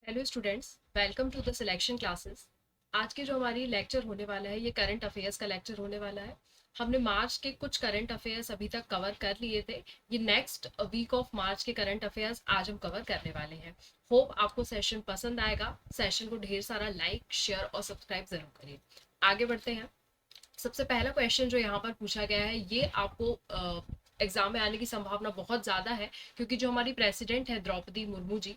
Hello students, welcome to the selection classes. आज के जो हमारी लेक्चर होने वाला है ये करंट अफेयर्स का लेक्चर होने वाला है। हमने मार्च के कुछ करंट अफेयर्स अभी तक कवर कर लिए थे। ये नेक्स्ट वीक ऑफ मार्च के करंट अफेयर्स आज हम कवर करने वाले हैं। होप आपको सेशन पसंद आएगा। सेशन को ढेर सारा लाइक, शेयर और सब्सक्राइब जरूर करिए। आगे बढ़ते हैं। सबसे पहला क्वेश्चन जो यहाँ पर पूछा गया है ये आपको एग्जाम में आने की संभावना बहुत ज़्यादा है, क्योंकि जो हमारी प्रेसिडेंट है द्रौपदी मुर्मू जी,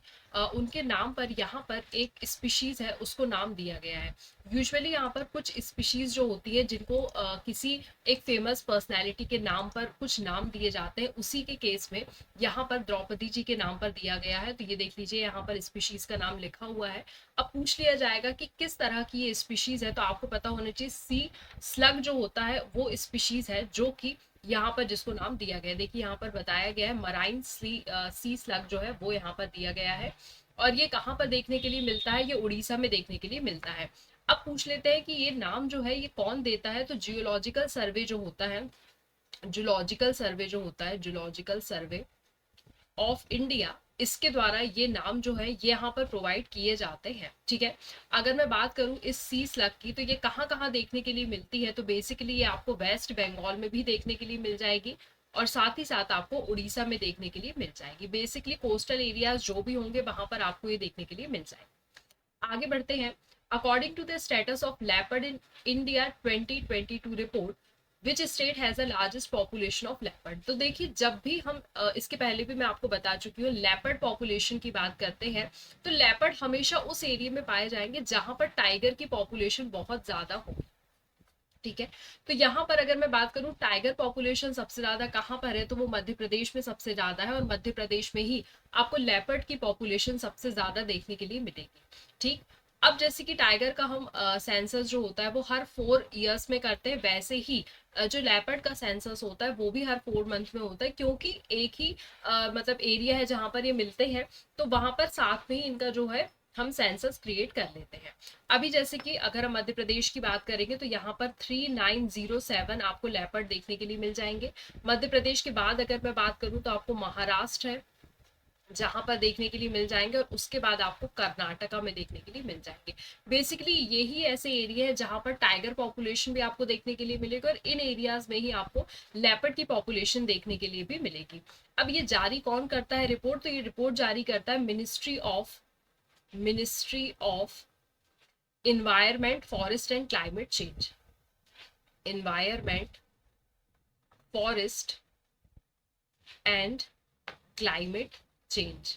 उनके नाम पर यहाँ पर एक स्पीशीज़ है उसको नाम दिया गया है। यूजुअली यहाँ पर कुछ स्पीशीज़ जो होती है जिनको किसी एक फेमस पर्सनैलिटी के नाम पर कुछ नाम दिए जाते हैं, उसी के केस में यहाँ पर द्रौपदी जी के नाम पर दिया गया है। तो ये देख लीजिए, यहाँ पर स्पीशीज़ का नाम लिखा हुआ है। अब पूछ लिया जाएगा कि किस तरह की ये स्पीशीज़ है, तो आपको पता होना चाहिए सी स्लग जो होता है वो स्पीशीज है जो कि यहाँ पर जिसको नाम दिया गया है। देखिए यहाँ पर बताया गया है मराइन सी स्लग जो है वो यहाँ पर दिया गया है। और ये कहाँ पर देखने के लिए मिलता है? ये उड़ीसा में देखने के लिए मिलता है। अब पूछ लेते हैं कि ये नाम जो है ये कौन देता है? तो जियोलॉजिकल सर्वे जो होता है, जूलॉजिकल सर्वे ऑफ इंडिया, इसके द्वारा ये नाम जो है ये यहाँ पर प्रोवाइड किए जाते हैं। ठीक है। अगर मैं बात करूँ इस सी स्लग की, तो ये कहाँ कहाँ देखने के लिए मिलती है? तो बेसिकली ये आपको वेस्ट बंगाल में भी देखने के लिए मिल जाएगी और साथ ही साथ आपको उड़ीसा में देखने के लिए मिल जाएगी। बेसिकली कोस्टल एरियाज जो भी होंगे वहां पर आपको ये देखने के लिए मिल जाएगी। आगे बढ़ते हैं। According to the status of leopard in India 2022 report, which state has the largest population of leopard? तो देखिए, जब भी हम इसके पहले भी मैं आपको बता चुकी हूँ, लेपर्ड पॉपुलेशन की बात करते हैं तो लेपर्ड हमेशा उस एरिया में पाए जाएंगे जहां पर टाइगर की पॉपुलेशन बहुत ज्यादा होगी। ठीक है। तो यहाँ पर अगर मैं बात करूँ टाइगर पॉपुलेशन सबसे ज्यादा कहाँ पर है, तो वो मध्य प्रदेश में सबसे ज्यादा है और मध्य प्रदेश में ही आपको लेपर्ड की पॉपुलेशन सबसे ज्यादा देखने के लिए मिलेगी। ठीक। अब जैसे कि टाइगर का हम सेंसस जो होता है वो हर 4 ईयर्स में करते हैं, वैसे ही जो लेपर्ड का सेंसस होता है वो भी हर 4 मंथ में होता है, क्योंकि एक ही मतलब एरिया है जहां पर ये मिलते हैं, तो वहां पर साथ में ही इनका जो है हम सेंसस क्रिएट कर लेते हैं। अभी जैसे कि अगर हम मध्य प्रदेश की बात करेंगे तो यहाँ पर 3907 आपको लेपर्ड देखने के लिए मिल जाएंगे। मध्य प्रदेश के बाद अगर मैं बात करूँ तो आपको महाराष्ट्र है जहां पर देखने के लिए मिल जाएंगे, और उसके बाद आपको कर्नाटका में देखने के लिए मिल जाएंगे। बेसिकली यही ऐसे एरिया है जहां पर टाइगर पॉपुलेशन भी आपको देखने के लिए मिलेगा और इन एरियाज में ही आपको लेपर्ड की पॉपुलेशन देखने के लिए भी मिलेगी। अब ये जारी कौन करता है रिपोर्ट? तो ये रिपोर्ट जारी करता है ministry of environment, forest and climate change. Environment, forest and climate change,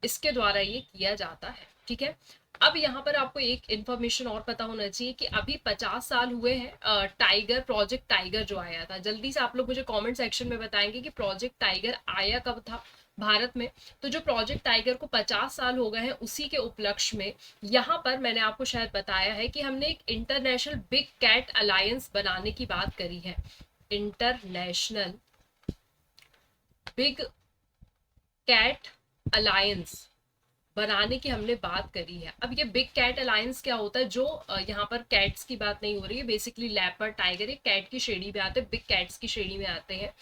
इसके द्वारा ये किया जाता है। ठीक है। अब यहाँ पर आपको एक इन्फॉर्मेशन और पता होना चाहिए कि अभी 50 साल हुए हैं टाइगर, प्रोजेक्ट टाइगर जो आया था। जल्दी से आप लोग मुझे कमेंट सेक्शन में बताएंगे कि प्रोजेक्ट टाइगर आया कब था भारत में। तो जो प्रोजेक्ट टाइगर को 50 साल हो गए हैं, उसी के उपलक्ष्य में यहाँ पर मैंने आपको शायद बताया है कि हमने एक इंटरनेशनल बिग कैट अलायंस बनाने की बात करी है। इंटरनेशनल बिग कैट अलायंस बनाने की हमने बात करी है। अब ये बिग कैट अलायंस क्या होता है? जो यहाँ पर कैट्स की बात नहीं हो रही है, बेसिकली लेपर्ड, टाइगर एक कैट की श्रेणी में आते हैं, बिग कैट्स की श्रेणी में आते हैं।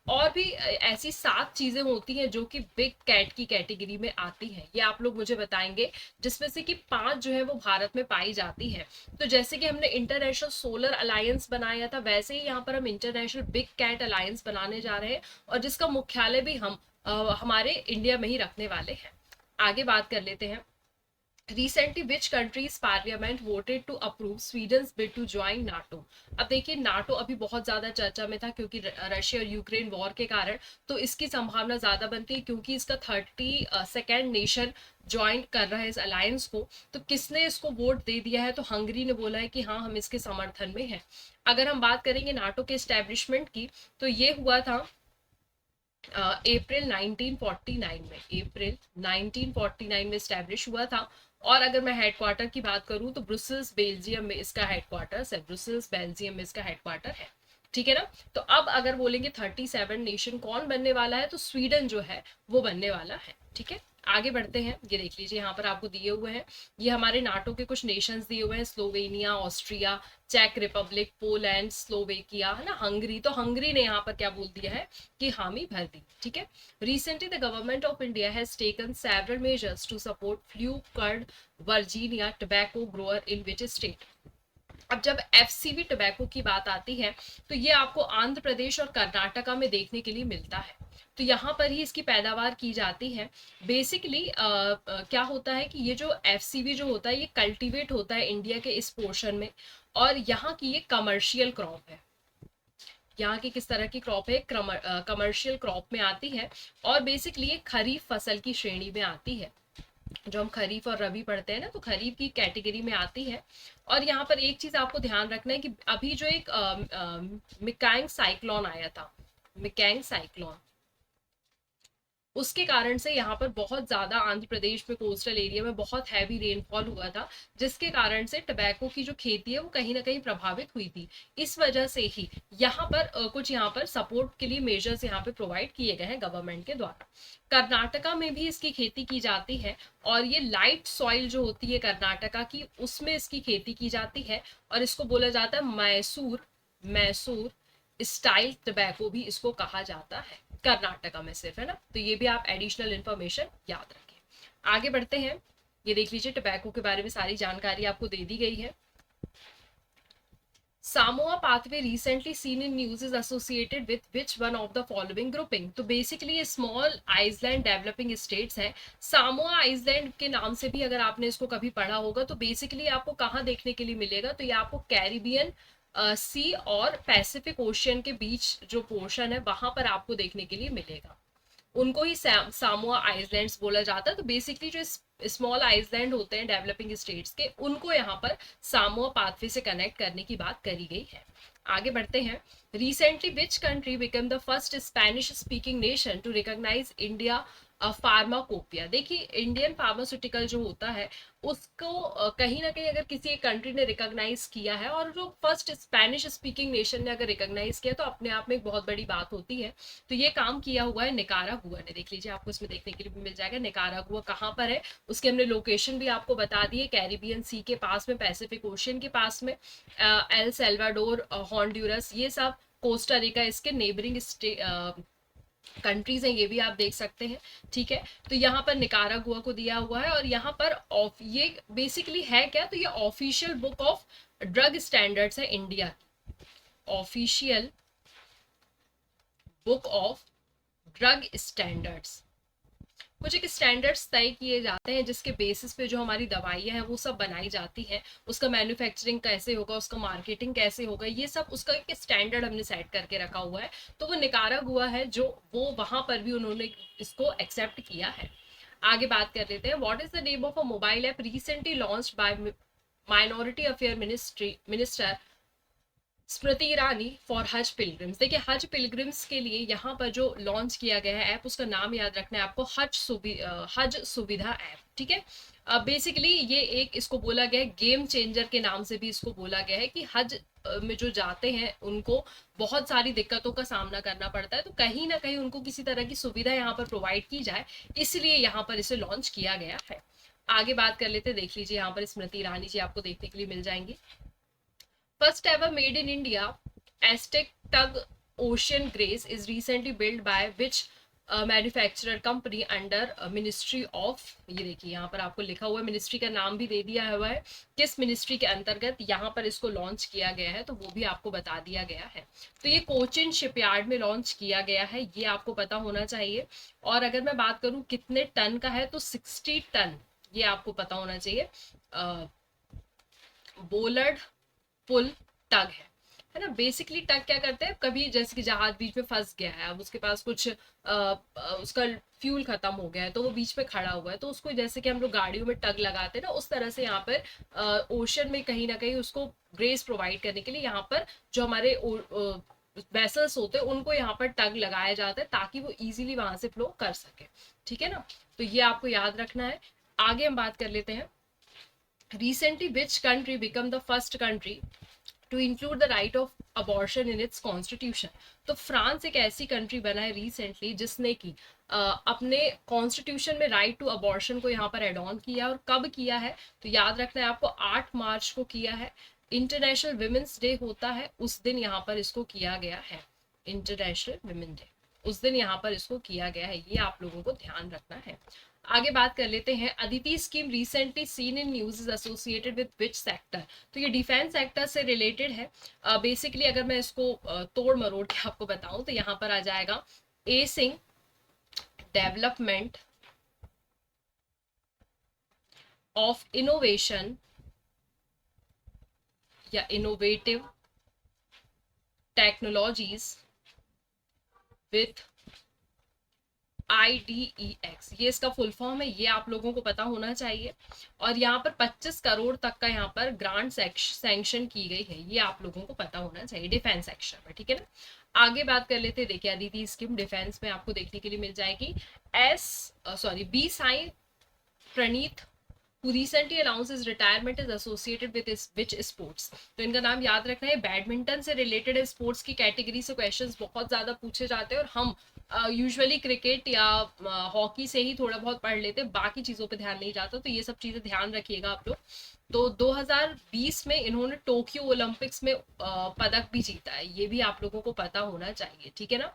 और भी ऐसी 7 चीजें होती हैं जो कि बिग कैट की कैटेगरी में आती हैं, ये आप लोग मुझे बताएंगे, जिसमें से कि 5 जो है वो भारत में पाई जाती है। तो जैसे कि हमने इंटरनेशनल सोलर अलायंस बनाया था, वैसे ही यहाँ पर हम इंटरनेशनल बिग कैट अलायंस बनाने जा रहे हैं, और जिसका मुख्यालय भी हम हमारे इंडिया में ही रखने वाले हैं। आगे बात कर लेते हैं। Recently, which country's parliament voted to approve Sweden's bid to join NATO? अब देखिए, नाटो अभी बहुत ज्यादा चर्चा में था क्योंकि रशिया और यूक्रेन वॉर के कारण, तो इसकी संभावना ज्यादा बनती है क्योंकि इसका 32nd नेशन ज्वाइन कर रहा है इस अलायंस को। तो किसने इसको वोट दे दिया है? तो हंगरी ने बोला है कि हाँ, हम इसके समर्थन में हैं। अगर हम बात करेंगे नाटो के एस्टेब्लिशमेंट की, तो ये हुआ था अप्रैल 1949 में। अप्रैल 1949 में स्टैब्लिश हुआ था। और अगर मैं हेडक्वार्टर की बात करूं तो ब्रुसेल्स बेल्जियम में इसका हेडक्वार्टर है। ब्रुसेल्स बेल्जियम में इसका हेडक्वार्टर है। ठीक है ना। तो अब अगर बोलेंगे 37 नेशन कौन बनने वाला है, तो स्वीडन जो है वो बनने वाला है। ठीक है। आगे बढ़ते हैं, ये देख लीजिए यहाँ पर आपको दिए हुए हैं, ये हमारे नाटो के कुछ नेशंस दिए हुए हैं, स्लोवेनिया, ऑस्ट्रिया, चेक रिपब्लिक, पोलैंड, स्लोवेकिया, है ना, हंगरी। तो हंगरी ने यहाँ पर क्या बोल दिया है कि हामी भर दी, ठीक है। Recently the government of India has taken several measures to support flue cured Virginia tobacco grower in which state. अब जब एफसीवी टोबैको की बात आती है तो ये आपको आंध्र प्रदेश और कर्नाटका में देखने के लिए मिलता है, तो यहाँ पर ही इसकी पैदावार की जाती है। बेसिकली क्या होता है कि ये जो एफसीवी जो होता है ये कल्टीवेट होता है इंडिया के इस पोर्शन में, और यहाँ की ये कमर्शियल क्रॉप है। यहाँ की किस तरह की क्रॉप है, कमर्शियल क्रॉप में आती है, और बेसिकली ये खरीफ फसल की श्रेणी में आती है। जो हम खरीफ और रबी पढ़ते हैं ना, तो खरीफ की कैटेगरी में आती है। और यहाँ पर एक चीज आपको ध्यान रखना है कि अभी जो एक मिकांग साइक्लोन आया था, मिकांग साइक्लोन, उसके कारण से यहाँ पर बहुत ज्यादा आंध्र प्रदेश में कोस्टल एरिया में बहुत हैवी रेनफॉल हुआ था, जिसके कारण से टबैको की जो खेती है वो कहीं ना कहीं प्रभावित हुई थी। इस वजह से ही यहाँ पर कुछ यहाँ पर सपोर्ट के लिए मेजर्स यहाँ पे प्रोवाइड किए गए हैं गवर्नमेंट के द्वारा। कर्नाटका में भी इसकी खेती की जाती है, और ये लाइट सॉइल जो होती है कर्नाटका की, उसमें इसकी खेती की जाती है, और इसको बोला जाता है मैसूर, मैसूर स्टाइल टबैको भी इसको कहा जाता है, कर्नाटका में सिर्फ, है ना। तो ये भी आप एडिशनल इंफॉर्मेशन याद रखें। आगे बढ़ते हैं, ये देख लीजिए टबैको के बारे में सारी जानकारी आपको दे दी गई है। Samoa pathway recently seen in news is associated with which one of the following grouping? तो बेसिकली ये स्मॉल आइसलैंड डेवलपिंग स्टेट्स हैं। सामोआ आइसलैंड के नाम से भी अगर आपने इसको कभी पढ़ा होगा, तो बेसिकली आपको कहाँ देखने के लिए मिलेगा, तो ये आपको कैरिबियन सी और पैसिफिक ओशियन के बीच जो पोर्शन है वहां पर आपको देखने के लिए मिलेगा। उनको ही सामोआ आइसलैंड्स बोला जाता है। तो बेसिकली जो स्मॉल आइसलैंड होते हैं डेवलपिंग स्टेट्स के, उनको यहाँ पर सामोआ पाथवे से कनेक्ट करने की बात करी गई है। आगे बढ़ते हैं, recently which country become the first Spanish speaking nation to recognise India pharmacopoeia. देखिए इंडियन फार्मास्यूटिकल जो होता है उसको कहीं ना कहीं अगर किसी एक कंट्री ने रिकॉग्नाइज किया है, और जो फर्स्ट स्पेनिश स्पीकिंग नेशन ने अगर रिकॉग्नाइज किया, तो अपने आप में एक बहुत बड़ी बात होती है। तो ये काम किया हुआ है निकारागुआ ने, देख लीजिए आपको इसमें देखने के लिए भी मिल जाएगा निकारागुआ कहाँ पर है, उसके हमने लोकेशन भी आपको बता दी है, कैरिबियन सी के पास में, पैसिफिक ओशियन के पास में, एल सेल्वाडोर, हॉन्डुरस, ये सब कोस्टा रिका इसके नेबरिंग कंट्रीज हैं, ये भी आप देख सकते हैं, ठीक है। तो यहाँ पर निकारागुआ को दिया हुआ है, और यहाँ पर ये बेसिकली है क्या, तो ये official book of drug standards है इंडिया की, official book of drug standards. कुछ एक स्टैंडर्ड्स तय किए जाते हैं जिसके बेसिस पे जो हमारी दवाइयाँ हैं वो सब बनाई जाती हैं, उसका मैन्युफैक्चरिंग कैसे होगा, उसका मार्केटिंग कैसे होगा, ये सब उसका एक स्टैंडर्ड हमने सेट करके रखा हुआ है। तो वो निकारागुआ है जो वो वहां पर भी उन्होंने इसको एक्सेप्ट किया है। आगे बात कर लेते हैं, what is the name of a mobile app recently launched by minority affair minister Smriti Irani for हज पिलग्रिम्स। देखिए हज पिलग्रिम्स के लिए यहाँ पर जो लॉन्च किया गया है ऐप, उसका नाम याद रखना है आपको, हज सुविधा ऐप, ठीक है। बेसिकली ये एक इसको बोला गया है गेम चेंजर के नाम से भी इसको बोला गया है, कि हज में जो जाते हैं उनको बहुत सारी दिक्कतों का सामना करना पड़ता है, तो कहीं ना कहीं उनको किसी तरह की सुविधा यहाँ पर प्रोवाइड की जाए, इसलिए यहाँ पर इसे लॉन्च किया गया है। आगे बात कर लेते हैं, देख लीजिए यहाँ पर स्मृति ईरानी जी आपको देखने के लिए मिल जाएंगी। First ever made in India, Aztec tug Ocean Grace is recently built by which manufacturer company under ministry of, ये देखिए यहाँ पर आपको लिखा हुआ है, मिनिस्ट्री का नाम भी दे दिया हुआ है, किस मिनिस्ट्री के अंतर्गत यहाँ पर इसको लॉन्च किया गया है, तो वो भी आपको बता दिया गया है। तो ये कोचिन शिपयार्ड में लॉन्च किया गया है, ये आपको पता होना चाहिए। और अगर मैं बात करूँ कितने टन का है, तो 60 टन, ये आपको पता होना चाहिए। बोलर्ड पुल टग है ना। बेसिकली टग क्या करते हैं, कभी जैसे कि जहाज बीच में फंस गया है, अब उसके पास कुछ उसका फ्यूल खत्म हो गया है, तो वो बीच में खड़ा हुआ है, तो उसको जैसे कि हम लोग गाड़ियों में टग लगाते हैं ना, उस तरह से यहाँ पर ओशन में कहीं ना कहीं उसको ग्रेस प्रोवाइड करने के लिए यहाँ पर जो हमारे वेसल्स होते हैं उनको यहाँ पर टग लगाया जाता है, ताकि वो इजीली वहां से फ्लो कर सके, ठीक है ना। तो ये आपको याद रखना है। आगे हम बात कर लेते हैं, recently which country become the first country to include the right of abortion in its constitution. तो फ्रांस एक ऐसी कंट्री बना है रिसेंटली जिसने की अपने कॉन्स्टिट्यूशन में राइट टू अबॉर्शन को यहाँ पर एड ऑन किया। और कब किया है तो याद रखना है आपको, 8 मार्च को किया है। इंटरनेशनल विमेंस डे होता है उस दिन यहाँ पर इसको किया गया है, इंटरनेशनल विमेन डे उस दिन यहाँ पर इसको किया गया है, ये आप लोगों को ध्यान रखना है। आगे बात कर लेते हैं, Aditi scheme recently seen in news is associated with which sector. तो ये डिफेंस सेक्टर से रिलेटेड है। बेसिकली अगर मैं इसको तोड़ मरोड़ के आपको बताऊं तो यहाँ पर आ जाएगा एसिंग डेवलपमेंट ऑफ इनोवेशन या इनोवेटिव टेक्नोलॉजीज विथ IDEX, ये इसका फुल फॉर्म है, ये आप लोगों को पता होना चाहिए। और यहाँ पर 25 करोड़ तक का यहाँ पर ग्रांट सैंक्शन की गई है, ये आप लोगों को पता होना चाहिए डिफेंस सेक्शन में, ठीक है ना। आगे बात कर लेते हैं, देखिए अदिति स्कीम डिफेंस में आपको देखने के लिए मिल जाएगी। B Sai Praneeth who recently announced his retirement is associated with which sports। तो इनका नाम याद रखना है, बैडमिंटन से रिलेटेड है, स्पोर्ट्स की कैटेगरी से क्वेश्चंस बहुत ज्यादा पूछे जाते हैं और हम यूजुअली क्रिकेट या हॉकी से ही थोड़ा बहुत पढ़ लेते हैं, बाकी चीजों पे ध्यान नहीं जाता, तो ये सब चीजें ध्यान रखिएगा आप लोग। तो 2020 में इन्होंने टोक्यो ओलंपिक्स में पदक भी जीता है, ये भी आप लोगों को पता होना चाहिए, ठीक है ना।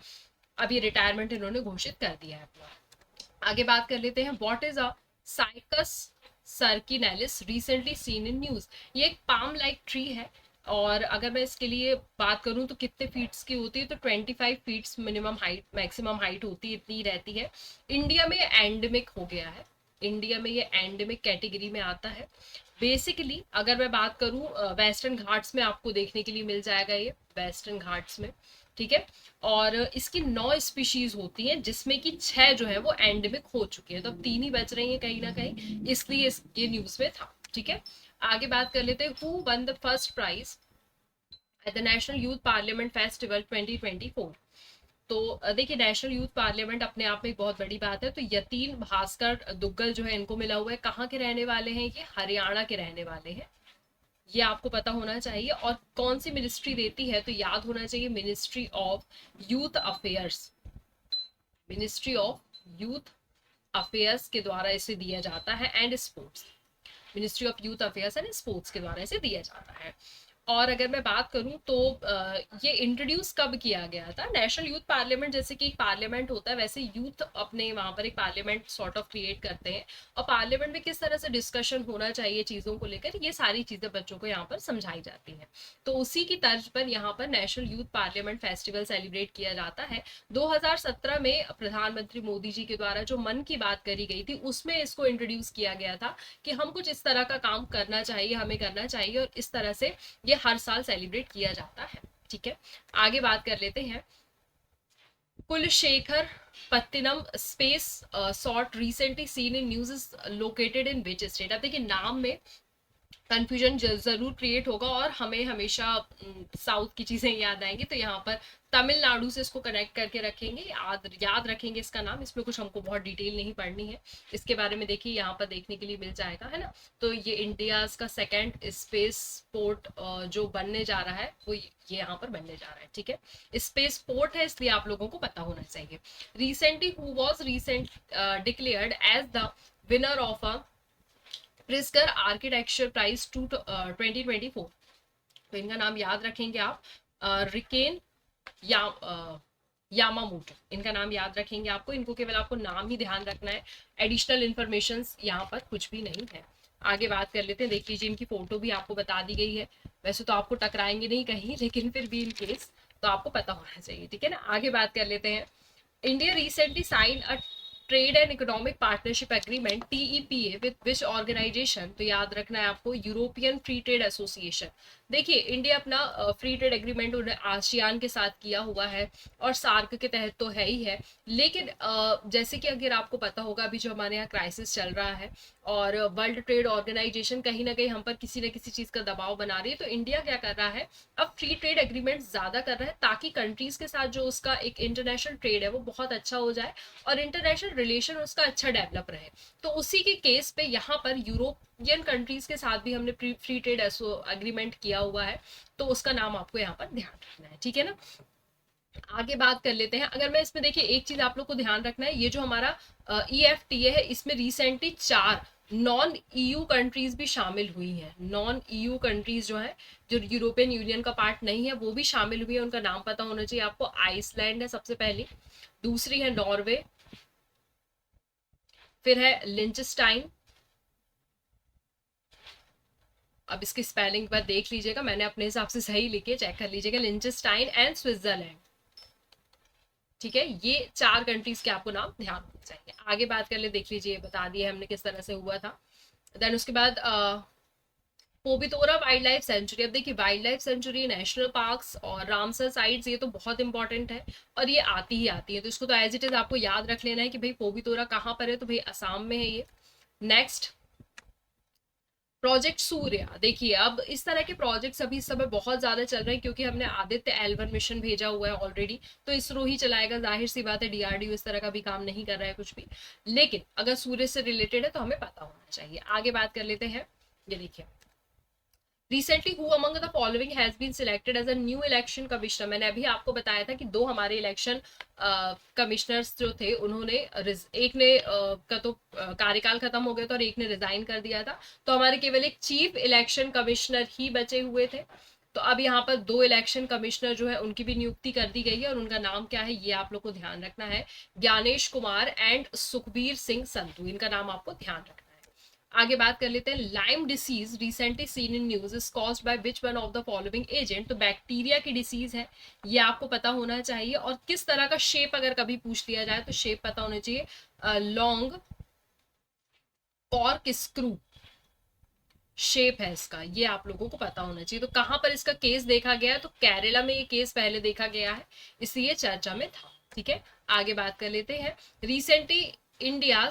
अब ये रिटायरमेंट इन्होंने घोषित कर दिया है अपना। आगे बात कर लेते हैं, what is a Cycas circinalis recently seen in news. ये एक पाम लाइक ट्री है और अगर मैं इसके लिए बात करूं तो कितने फीट्स की होती है, तो 25 feets minimum height, maximum height होती है, इतनी रहती है। इंडिया में ये एंडेमिक हो गया है, इंडिया में ये एंडेमिक कैटेगरी में आता है। बेसिकली अगर मैं बात करूं वेस्टर्न घाट्स में आपको देखने के लिए मिल जाएगा, ये वेस्टर्न घाट्स में, ठीक है। और इसकी 9 स्पीशीज होती हैं जिसमें कि 6 जो है वो एंडेमिक हो चुकी है, तो अब 3 ही बच रही हैं कहीं ना कहीं, इसलिए ये न्यूज में था, ठीक है। आगे बात कर लेते हैं, who won the first prize at the national youth parliament festival 2024। तो देखिए नेशनल यूथ पार्लियामेंट अपने आप में एक बहुत बड़ी बात है। तो यतीन भास्कर दुग्गल जो है इनको मिला हुआ है, कहाँ के रहने वाले हैं ये, हरियाणा के रहने वाले हैं, ये आपको पता होना चाहिए। और कौन सी मिनिस्ट्री देती है तो याद होना चाहिए, ministry of youth affairs, ministry of youth affairs के द्वारा इसे दिया जाता है, and sports, ministry of youth affairs and sports के द्वारा इसे दिया जाता है। और अगर मैं बात करूं तो ये इंट्रोड्यूस कब किया गया था, नेशनल यूथ पार्लियामेंट जैसे कि एक पार्लियामेंट होता है वैसे यूथ अपने वहां पर एक पार्लियामेंट सॉर्ट ऑफ क्रिएट करते हैं, और पार्लियामेंट में किस तरह से डिस्कशन होना चाहिए चीजों को लेकर, ये सारी चीजें बच्चों को यहाँ पर समझाई जाती हैं। तो उसी की तर्ज पर यहाँ पर national youth parliament festival celebrate किया जाता है। 2017 में प्रधानमंत्री मोदी जी के द्वारा जो मन की बात करी गई थी उसमें इसको इंट्रोड्यूस किया गया था कि हम कुछ इस तरह का काम करना चाहिए, हमें करना चाहिए, और इस तरह से ये हर साल सेलिब्रेट किया जाता है, ठीक है। आगे बात कर लेते हैं, कुलशेखर पत्तिनम स्पेस सॉट recently seen in news is located in which state. अब देखिए नाम में कंफ्यूजन जरूर क्रिएट होगा और हमें हमेशा साउथ की चीजें याद आएंगी, तो यहाँ पर तमिलनाडु से इसको कनेक्ट करके रखेंगे, याद रखेंगे इसका नाम, इसमें कुछ हमको बहुत डिटेल नहीं पढ़नी है, इसके बारे में देखिए यहाँ पर देखने के लिए मिल जाएगा, है ना। तो ये इंडिया का सेकेंड स्पेस पोर्ट जो बनने जा रहा है वो ये यहाँ पर बनने जा रहा है, ठीक है। स्पेस पोर्ट है इसलिए आप लोगों को पता होना चाहिए। Recently who was declared as the winner of a Pritzker architecture prize 2024। तो इनका नाम याद रखेंगे आप, रिकेन या यामामोटो, इनका नाम याद रखेंगे आपको, इनको केवल आपको नाम ही ध्यान रखना है, एडिशनल इंफॉर्मेशन यहाँ पर कुछ भी नहीं है। आगे बात कर लेते हैं, देख लीजिए इनकी फोटो भी आपको बता दी गई है, वैसे तो आपको टकराएंगे नहीं कहीं, लेकिन फिर भी इन केस तो आपको पता होना चाहिए, ठीक है ना। आगे बात कर लेते हैं, India recently sign a trade and economic partnership agreement TEPA with which organisation. तो याद रखना है आपको, यूरोपियन फ्री ट्रेड एसोसिएशन। देखिए इंडिया अपना फ्री ट्रेड एग्रीमेंट आसियान के साथ किया हुआ है और सार्क के तहत तो है ही है, लेकिन जैसे कि अगर आपको पता होगा अभी जो हमारे यहाँ क्राइसिस चल रहा है और वर्ल्ड ट्रेड ऑर्गेनाइजेशन कहीं ना कहीं हम पर किसी न किसी चीज का दबाव बना रही है, तो इंडिया क्या कर रहा है, अब फ्री ट्रेड एग्रीमेंट ज्यादा कर रहा है ताकि कंट्रीज के साथ जो उसका एक इंटरनेशनल ट्रेड है वो बहुत अच्छा हो जाए और इंटरनेशनल रिलेशन उसका अच्छा डेवलप रहे। तो उसी के केस पे यहाँ पर यूरोप इंडियन कंट्रीज के साथ भी हमने फ्री ट्रेड एग्रीमेंट किया हुआ है, तो उसका नाम आपको यहाँ पर ध्यान रखना है, ठीक है ना। आगे बात कर लेते हैं। अगर मैं इसमें देखिए एक चीज आप लोग को ध्यान रखना है, ये जो हमारा EFTA है, इसमें रिसेंटली 4 नॉन EU कंट्रीज भी शामिल हुई हैं। नॉन EU कंट्रीज जो है, जो यूरोपियन यूनियन का पार्ट नहीं है, वो भी शामिल हुई है। उनका नाम पता होना चाहिए आपको। आइसलैंड है सबसे पहली, दूसरी है नॉर्वे, फिर है लिंचस्टाइन, अब इसकी स्पेलिंग पर देख लीजिएगा, मैंने अपने हिसाब से सही लिखी है, चेक कर लीजिएगा, लिंचस्टाइन एंड स्विट्जरलैंड, ठीक है। ये 4 कंट्रीज के आपको नाम ध्यान रखने चाहिए। आगे बात कर ले, देख लीजिए, बता दिया हमने किस तरह से हुआ था। देन उसके बाद पोबितोरा वाइल्ड लाइफ सेंचुरी। अब देखिए wild life sanctuary, national parks और रामसर साइट्स, ये तो बहुत इंपॉर्टेंट है और ये आती ही आती है, तो इसको तो एज इट इज आपको याद रख लेना है कि भाई पोबितोरा कहाँ पर है, तो भाई असम में है ये। Next project Surya. देखिए अब इस तरह के प्रोजेक्ट्स अभी इस समय बहुत ज्यादा चल रहे हैं, क्योंकि हमने आदित्य L1 मिशन भेजा हुआ है ऑलरेडी, तो इसरो ही चलाएगा, जाहिर सी बात है, DRDO इस तरह का भी काम नहीं कर रहा है कुछ भी, लेकिन अगर सूर्य से रिलेटेड है तो हमें पता होना चाहिए। आगे बात कर लेते हैं, ये देखिए, recently who among the following has been selected as a new election commissioner. मैंने अभी आपको बताया था कि 2 हमारे इलेक्शन कमिश्नर्स जो थे, उन्होंने एक ने का तो कार्यकाल खत्म हो गया था और एक ने रिजाइन कर दिया था, तो हमारे केवल एक चीफ इलेक्शन कमिश्नर ही बचे हुए थे। तो अब यहाँ पर 2 इलेक्शन कमिश्नर जो है उनकी भी नियुक्ति कर दी गई है, और उनका नाम क्या है ये आप लोग को ध्यान रखना है, ज्ञानेश कुमार एंड सुखबीर सिंह संधू, इनका नाम आपको ध्यान रखना है। आगे बात कर लेते हैं, lime disease recently seen in news is caused by which one of the following agent. तो बैक्टीरिया की डिसीज है, ये आपको पता होना चाहिए। और किस तरह का शेप अगर कभी पूछ लिया जाए तो शेप पता होना चाहिए, लॉन्ग और स्क्रू शेप है इसका, ये आप लोगों को पता होना चाहिए। तो कहां पर इसका केस देखा गया है, तो केरला में ये केस पहले देखा गया है, इसलिए चर्चा में था, ठीक है। आगे बात कर लेते हैं, recently India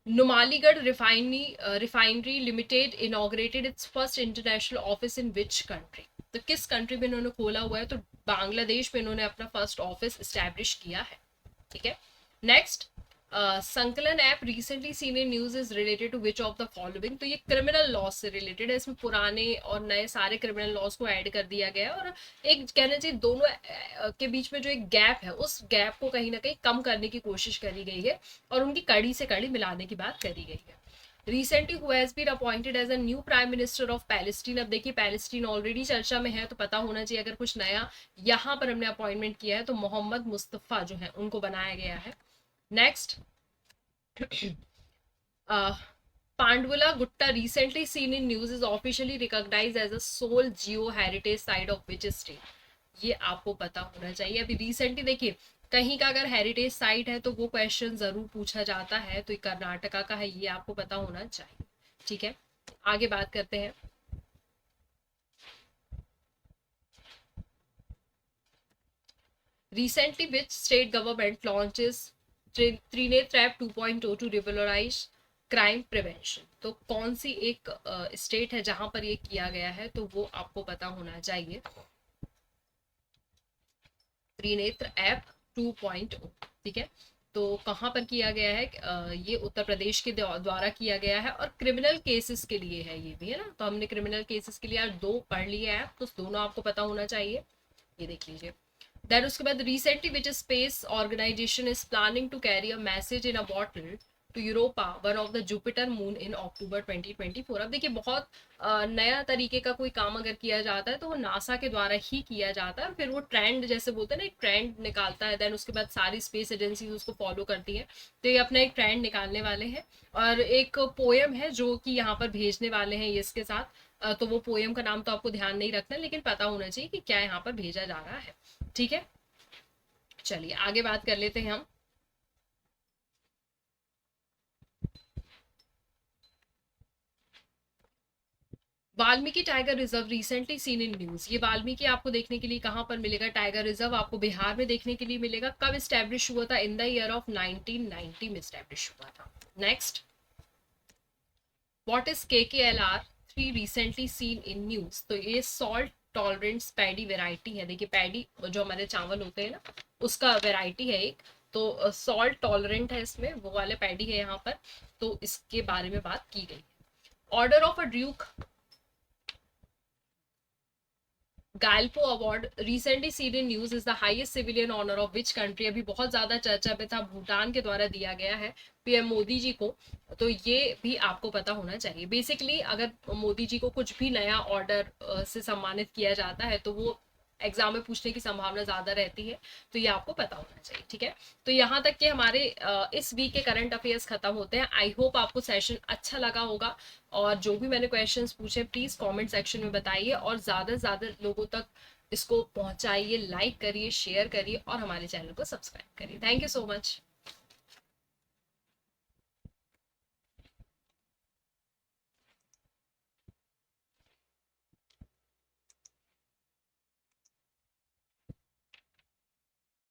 Numaligarh refinery limited inaugurated it's first international office in which country. तो किस कंट्री में इन्होंने खोला हुआ है, तो बांग्लादेश में इन्होंने अपना फर्स्ट ऑफिस स्टैब्लिश किया है, ठीक है। Next Sankalan app recently seen in news is related to which of the following. तो ये क्रिमिनल लॉ से रिलेटेड है, इसमें पुराने और नए सारे क्रिमिनल लॉज को ऐड कर दिया गया है, और एक कहना चाहिए दोनों के बीच में जो एक गैप है, उस गैप को कहीं ना कहीं कम करने की कोशिश करी गई है, और उनकी कड़ी से कड़ी मिलाने की बात करी गई है। Recently who has been appointed as a new prime minister of Palestine. अब देखिए पैलेस्टीन ऑलरेडी चर्चा में है, तो पता होना चाहिए अगर कुछ नया यहाँ पर हमने अपॉइंटमेंट किया है, तो मोहम्मद मुस्तफा जो है उनको बनाया गया है। Next Pandavula Gutta recently seen in news is officially recognised as a sole geo heritage site of which state. ये आपको पता होना चाहिए। अभी रिसेंटली देखिए कहीं का अगर हेरिटेज साइट है तो वो क्वेश्चन जरूर पूछा जाता है, तो ये कर्नाटका का है, ये आपको पता होना चाहिए, ठीक है। आगे बात करते हैं, recently which state government launches Trinetra app 2.0 to revolutionise crime prevention. तो कौन सी एक स्टेट है जहां पर ये किया गया है, तो वो आपको पता होना चाहिए, त्रिनेत्र ऐप 2.0, ठीक है। तो कहाँ पर किया गया है, ये उत्तर प्रदेश के द्वारा किया गया है, और क्रिमिनल केसेस के लिए है ये भी, है ना। तो हमने क्रिमिनल केसेस के लिए आज 2 पढ़ लिए ऐप, तो दोनों आपको पता होना चाहिए, ये देख लीजिए। देन उसके बाद recently which space organisation is planning to carry a message in a bottle to Europa one of the Jupiter moon in October 2024। अब देखिए बहुत नया तरीके का कोई काम अगर किया जाता है तो वो नासा के द्वारा ही किया जाता है, फिर वो ट्रेंड जैसे बोलते हैं ना, एक ट्रेंड निकालता है, देन उसके बाद सारी स्पेस एजेंसी उसको फॉलो करती है, तो ये अपना एक ट्रेंड निकालने वाले हैं। और एक पोएम है जो कि यहाँ पर भेजने वाले हैं ये इसके साथ, तो वो पोएम का नाम तो आपको ध्यान नहीं रखना, लेकिन पता होना चाहिए कि क्या यहाँ पर भेजा जा रहा है, ठीक है। चलिए आगे बात कर लेते हैं हम, Valmiki tiger reserve recently seen in news. ये वाल्मीकि आपको देखने के लिए कहां पर मिलेगा, टाइगर रिजर्व आपको बिहार में देखने के लिए मिलेगा। कब स्टैब्लिश हुआ था, इन द ईयर ऑफ 1990 में स्टैब्लिश हुआ था। Next what is KKLR3 recently seen in news. तो ये सॉल्ट टॉलरेंस पैडी वेराइटी है। देखिए पैडी जो हमारे चावल होते हैं ना, उसका वेराइटी है एक, तो सॉल्ट टॉलरेंट है इसमें, वो वाले पैडी है यहाँ पर, तो इसके बारे में बात की गई। Order of a Druk Gyalpo award recently seen in news is the highest civilian honour of which country, अभी बहुत ज्यादा चर्चा में था, भूटान के द्वारा दिया गया है पीएम मोदी जी को। तो ये भी आपको पता होना चाहिए। बेसिकली अगर मोदी जी को कुछ भी नया ऑर्डर से सम्मानित किया जाता है तो वो एग्जाम में पूछने की संभावना ज्यादा रहती है, तो ये आपको पता होना चाहिए। ठीक है, तो यहाँ तक कि हमारे इस वीक के करंट अफेयर्स खत्म होते हैं। आई होप आपको सेशन अच्छा लगा होगा, और जो भी मैंने क्वेश्चंस पूछे प्लीज कमेंट सेक्शन में बताइए, और ज्यादा से ज्यादा लोगों तक इसको पहुंचाइए, लाइक करिए, शेयर करिए और हमारे चैनल को सब्सक्राइब करिए। Thank you so much.